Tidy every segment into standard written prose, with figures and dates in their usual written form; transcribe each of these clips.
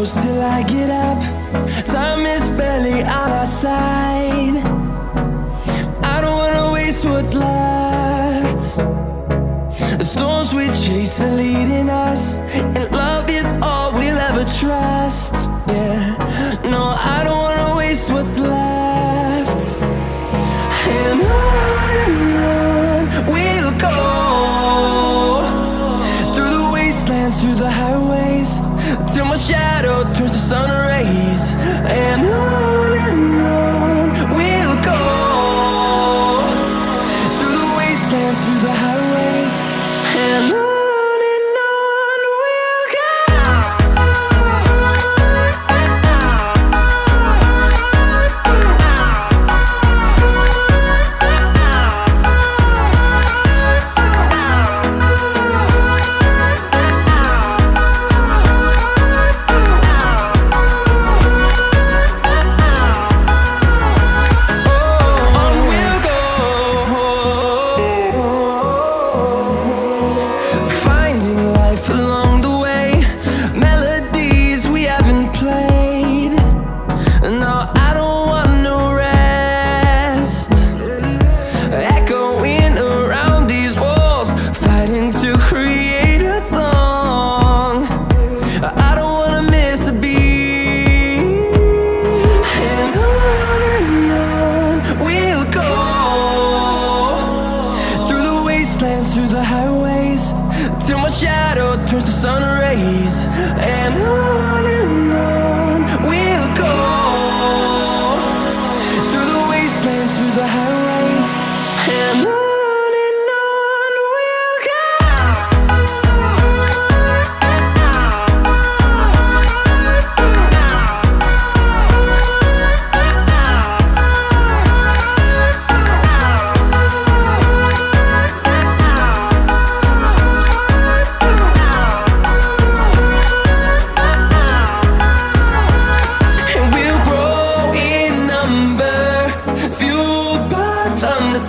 close till I get up. Time is barely on our side. I don't wanna waste what's left. The storms we chase are leading us, and love is all we'll ever trust. Yeah, no, I don't wanna waste what's left. And on we'll go, through the wastelands, through the highways, till my shadow turns to sun rays. And on we'll go, through the wastelands, through the highways, and on. Through the highways, till my shadow turns to sun rays. And on we'll go, through the wastelands, through the highways, and on.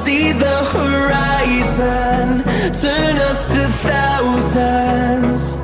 See the horizon turn us to thousands.